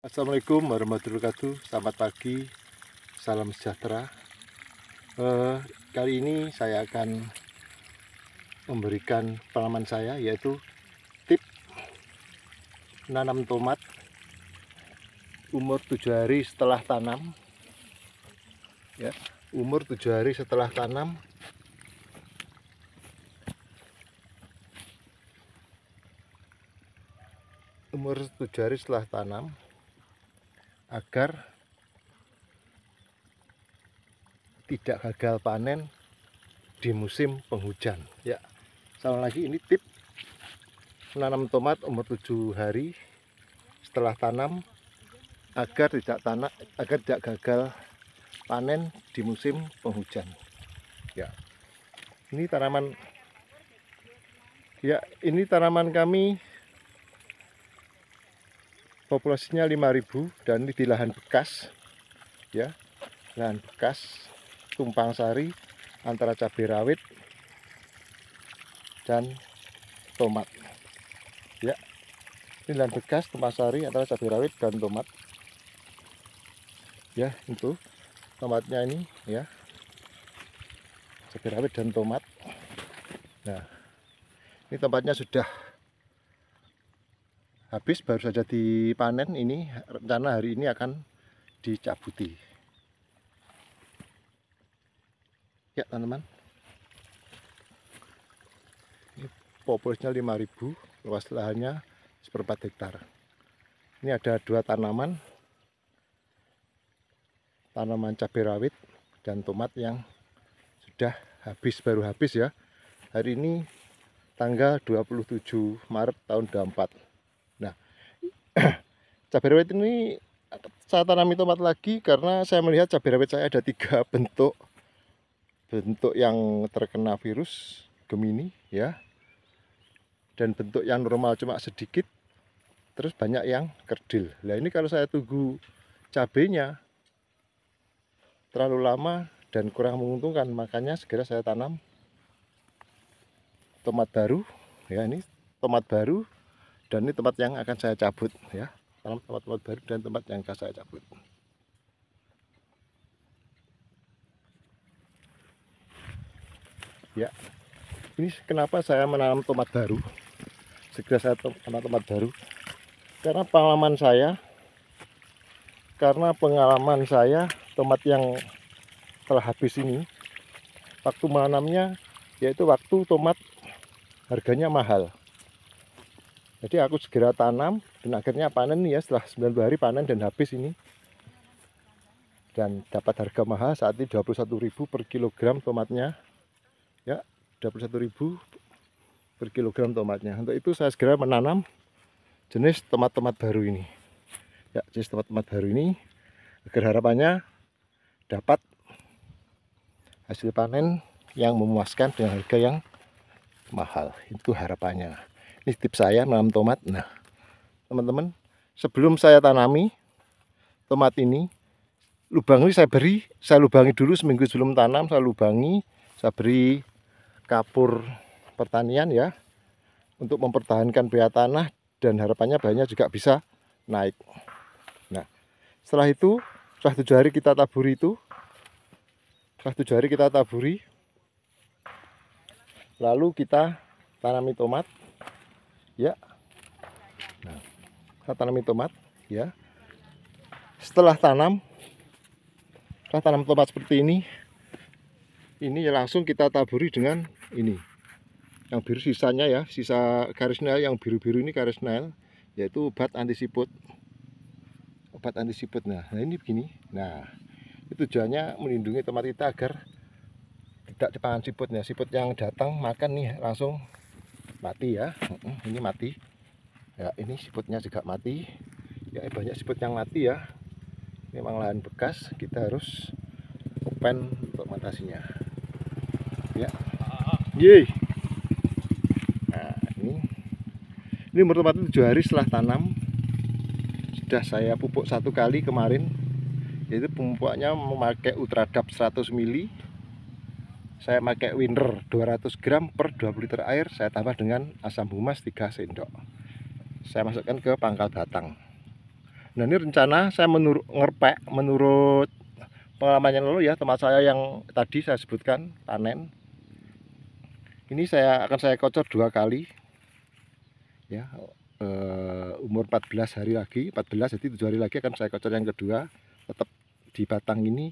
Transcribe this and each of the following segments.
Assalamualaikum warahmatullahi wabarakatuh. Selamat pagi, salam sejahtera. Kali ini saya akan memberikan pengalaman saya, yaitu tip menanam tomat umur 7 hari setelah tanam. Ya, umur 7 hari setelah tanam. Umur 7 hari setelah tanam, agar tidak gagal panen di musim penghujan. Ya, salah lagi, ini tip menanam tomat umur 7 hari setelah tanam agar tidak gagal panen di musim penghujan. Ya, ini tanaman kami, populasinya 5.000, dan ini di lahan bekas, ya, lahan bekas tumpang sari antara cabai rawit dan tomat. Ya, ini lahan bekas tumpang sari antara cabai rawit dan tomat. Ya, itu tomatnya ini, ya, cabai rawit dan tomat. Nah, ini tempatnya sudah habis, baru saja dipanen. Ini rencana hari ini akan dicabuti. Ya teman-teman, ini populasinya 5.000, luas lahannya 1/4 hektar. Ini ada 2 tanaman cabai rawit dan tomat yang sudah habis, baru habis ya. Hari ini tanggal 27 Maret tahun 2024. Nah, cabai rawit ini saya tanami tomat lagi karena saya melihat cabai rawit saya ada 3 bentuk yang terkena virus Gemini, ya, dan bentuk yang normal cuma sedikit, terus banyak yang kerdil. Nah, ini kalau saya tunggu cabenya terlalu lama dan kurang menguntungkan, makanya segera saya tanam tomat baru. Ya, ini tomat baru, dan ini tomat yang akan saya cabut, ya. Tanam tomat baru dan tomat yang akan saya cabut. Ya, ini kenapa saya menanam tomat baru, segera saya tanam tomat baru, karena pengalaman saya tomat yang telah habis ini, waktu menanamnya yaitu waktu tomat harganya mahal. Jadi aku segera tanam dan akhirnya panen ya, setelah 90 hari panen dan habis ini, dan dapat harga mahal saat ini 21.000 per kilogram tomatnya. Ya, 21.000 per kilogram tomatnya. Untuk itu saya segera menanam jenis tomat-tomat baru ini. Ya, jenis tomat-tomat baru ini agar harapannya dapat hasil panen yang memuaskan dengan harga yang mahal. Itu harapannya. Ini tips saya menanam tomat. Nah, teman-teman, sebelum saya tanami tomat ini, lubang ini saya lubangi dulu seminggu sebelum tanam. Saya lubangi, saya beri kapur pertanian, ya, untuk mempertahankan pH tanah, dan harapannya bahannya juga bisa naik. Nah, setelah 7 hari kita taburi lalu kita tanami tomat, ya. Nah, kita tanami tomat, ya. Setelah tanam tomat seperti ini langsung kita taburi dengan ini, yang biru sisanya, ya, sisa garis nail yang biru-biru ini, garis nail, yaitu obat anti siput. Nah, ini begini. Nah, itu tujuannya melindungi tomat kita agar tidak dipangan siput. Nah, siput yang datang makan nih langsung mati, ya. Ini mati, ya, ini siputnya juga mati, ya. Banyak siput yang mati, ya. Ini memang lahan bekas, kita harus open untuk mengatasinya, ya. Yeay. Nah, ini umur tomat 7 hari setelah tanam. Sudah saya pupuk 1 kali kemarin, yaitu pemupukannya memakai Ultradap 100 ml. Saya pakai Winner 200 gram per 20 liter air. Saya tambah dengan asam humas 3 sendok. Saya masukkan ke pangkal batang. Nah, ini rencana saya menurut pengalaman yang lalu ya, tempat saya yang tadi saya sebutkan panen. Ini akan saya kocor 2 kali ya, umur 14 hari lagi, 14 jadi 7 hari lagi akan saya kocor yang kedua, tetap di batang ini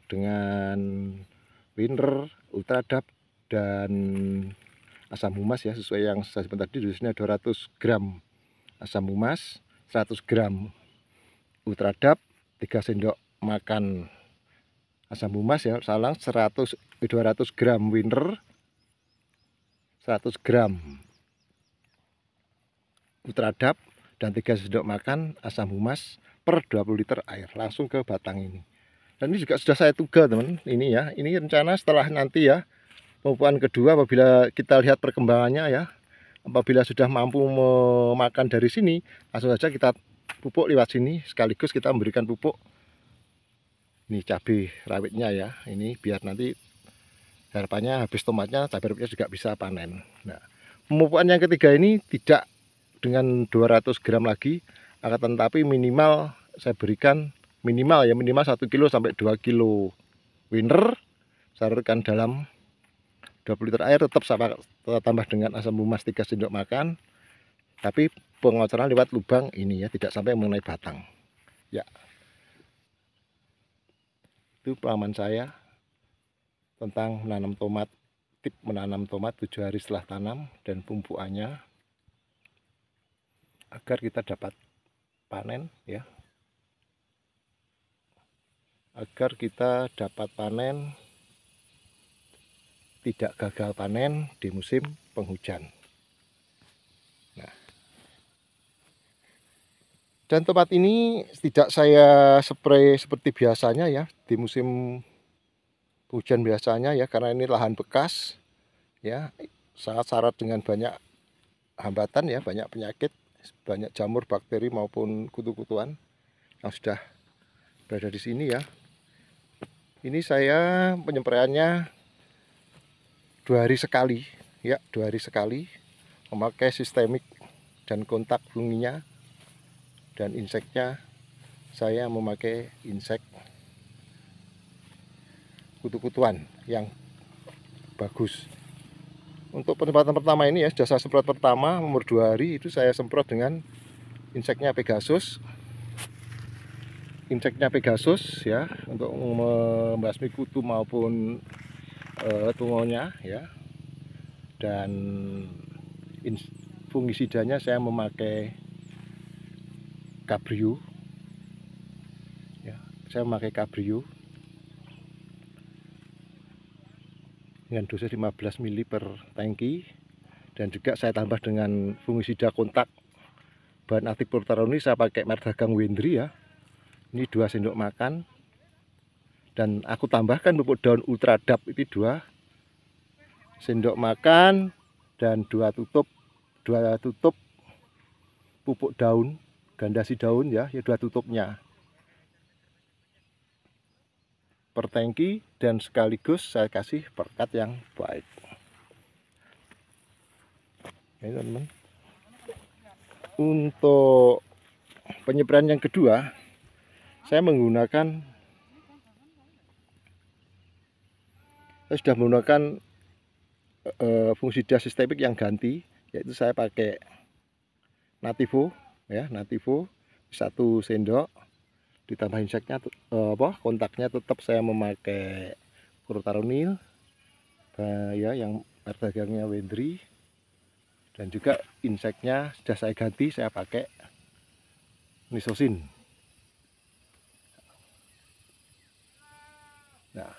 dengan Winner, Ultradap dan asam humas ya, sesuai yang saya sebutkan tadi. Di sini 200 gram asam humas, 100 gram Ultradap, 3 sendok makan asam humas ya, 200 gram Winner, 100 gram Ultradap, dan 3 sendok makan asam humas per 20 liter air, langsung ke batang ini. Dan ini juga sudah saya tuga teman, ini ya, ini rencana setelah nanti ya, pemupukan kedua apabila kita lihat perkembangannya ya, apabila sudah mampu memakan dari sini, langsung saja kita pupuk lewat sini, sekaligus kita memberikan pupuk ini cabai rawitnya ya, ini biar nanti harapannya habis tomatnya cabai rawitnya juga bisa panen. Nah, pemupukan yang ketiga ini tidak dengan 200 gram lagi, akan tetapi minimal saya berikan minimal 1 kilo sampai 2 kilo Winner, saya rekan dalam 20 liter air, tetap saya tambah dengan asam humas 3 sendok makan, tapi pengocoran lewat lubang ini ya, tidak sampai mengenai batang ya. Itu pengalaman saya tentang menanam tomat, tip menanam tomat 7 hari setelah tanam dan pemupukannya agar kita dapat panen ya, agar kita dapat panen, tidak gagal panen di musim penghujan. Nah, dan tomat ini tidak saya spray seperti biasanya ya di musim hujan biasanya ya, karena ini lahan bekas ya, sangat syarat dengan banyak hambatan ya, banyak penyakit, banyak jamur, bakteri maupun kutu-kutuan yang sudah berada di sini ya. Ini saya penyempraiannya 2 hari sekali ya, 2 hari sekali, memakai sistemik dan kontak funginya, dan inseknya saya memakai insek kutu-kutuan yang bagus. Untuk penyemprotan pertama ini ya, sudah saya semprot pertama umur 2 hari, itu saya semprot dengan inseknya Pegasus ya, untuk membasmi kutu maupun tungaunya ya. Dan fungisidanya saya memakai Cabrio ya, saya memakai Cabrio dengan dosis 15 ml per tangki, dan juga saya tambah dengan fungisida kontak bahan aktif Protaroni, saya pakai merek dagang Wendri ya, ini 2 sendok makan, dan aku tambahkan pupuk daun Ultradap itu 2 sendok makan, dan 2 tutup pupuk daun gandasi daun ya, 2 tutupnya per tangki, dan sekaligus saya kasih perkat yang baik. Ini teman-teman. Untuk penyemprotan yang kedua, saya sudah menggunakan fungisida sistemik yang ganti, yaitu saya pakai Nativo ya, Nativo 1 sendok, ditambah inseknya kontaknya tetap saya memakai Protaronil ya, yang dagangnya Wendri, dan juga inseknya sudah saya ganti, saya pakai Nisosin. Nah,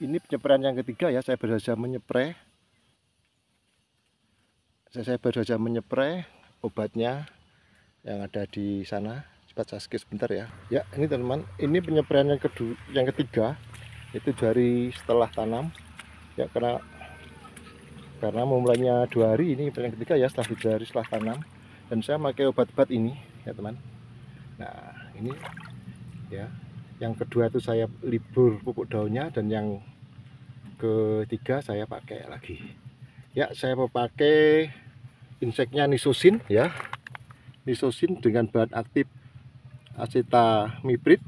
ini penyemprotan yang ketiga ya, saya baru saja menyepray obatnya yang ada di sana. Cepat saya skip sebentar ya. Ya, ini teman-teman, ini penyemprotan yang ketiga, itu 2 hari setelah tanam ya, karena memulainya 2 hari, ini yang ketiga ya, setelah 3 hari setelah tanam, dan saya pakai obat-obat ini ya teman. Nah, ini ya, yang kedua itu saya libur pupuk daunnya, dan yang ketiga saya pakai lagi ya, saya mau pakai inseknya Nisosin ya, Nisosin dengan bahan aktif acetamiprid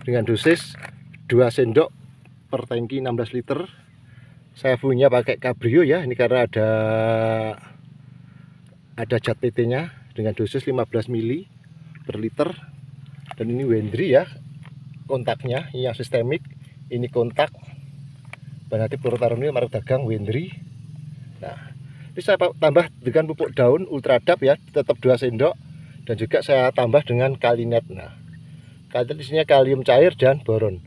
dengan dosis 2 sendok per tangki 16 liter. Saya punya pakai Cabrio ya, ini karena ada zat PT nya dengan dosis 15 mili per liter. Dan ini Wendry ya kontaknya, ini yang sistemik, ini kontak berarti Purwotarun ini merek dagang Wendry. Nah, ini saya tambah dengan pupuk daun Ultradap ya, tetap 2 sendok, dan juga saya tambah dengan Kalinet. Nah, Kalinet isinya kalium cair dan boron.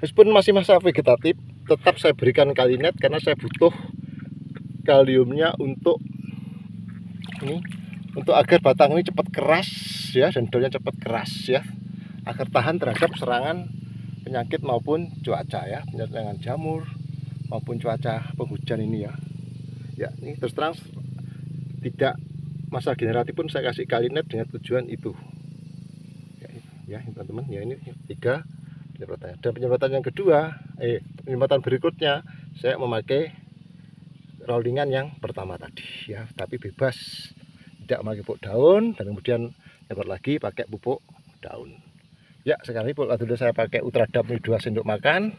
Meskipun masih masa vegetatif, tetap saya berikan Kalinet karena saya butuh kaliumnya untuk ini, untuk agar batang ini cepat keras ya, dan daunnya cepat keras ya, agar tahan terhadap serangan penyakit maupun cuaca ya, serangan jamur maupun cuaca penghujan ini ya. Ya, ini terus terang tidak masa generatif pun saya kasih Kalinet dengan tujuan itu. Ya teman-teman, ya ini 3 penyemprotan. Dan penyemprotan yang kedua, penyemprotan berikutnya saya memakai rollingan yang pertama tadi ya, tapi bebas, tidak memakai pupuk daun, dan kemudian nyemprot lagi pakai pupuk daun. Ya, sekarang pupuk daun saya pakai Ultradap ini 2 sendok makan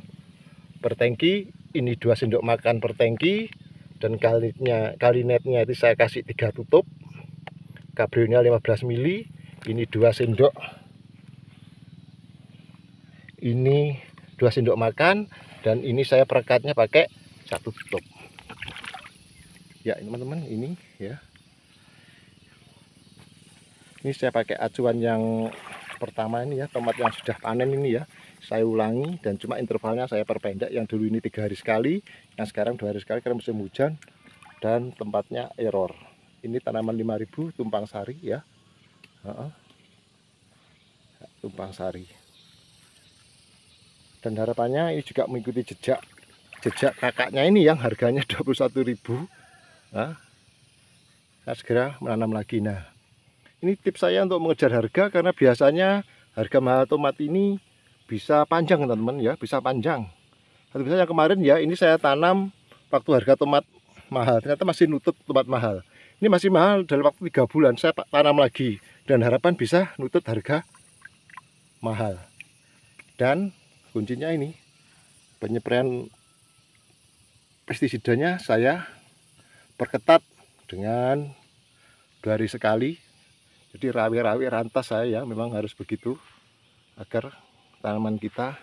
per tangki, ini 2 sendok makan per tangki, dan Kalinetnya itu saya kasih 3 tutup, Cabrio nya 15 mili, ini 2 sendok, ini 2 sendok makan, dan ini saya perekatnya pakai 1 tutup. Ya teman-teman, ini ya, ini saya pakai acuan yang pertama ini ya, tomat yang sudah panen ini ya, saya ulangi, dan cuma intervalnya saya perpendek. Yang dulu ini 3 hari sekali, yang sekarang 2 hari sekali karena musim hujan dan tempatnya error. Ini tanaman 5000 tumpang sari ya, tumpang sari. Dan harapannya ini juga mengikuti jejak kakaknya ini yang harganya 21.000. Nah, saya segera menanam lagi. Nah, ini tips saya untuk mengejar harga, karena biasanya harga mahal tomat ini bisa panjang teman-teman ya, bisa panjang. Satu misalnya kemarin ya, ini saya tanam waktu harga tomat mahal, ternyata masih nutut tomat mahal. Ini masih mahal, dalam waktu 3 bulan saya tanam lagi, dan harapan bisa nutut harga mahal. Dan kuncinya ini, penyemprotan pestisidanya saya perketat dengan 2 hari sekali. Jadi rawi-rawi rantas saya ya, memang harus begitu agar tanaman kita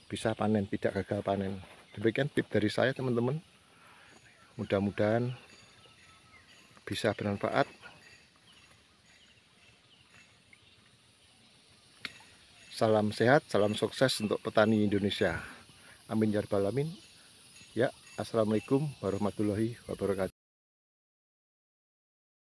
bisa panen, tidak gagal panen. Demikian tips dari saya teman-teman, mudah-mudahan bisa bermanfaat. Salam sehat, salam sukses untuk petani Indonesia. Amin ya rabbal alamin. Ya, assalamualaikum warahmatullahi wabarakatuh.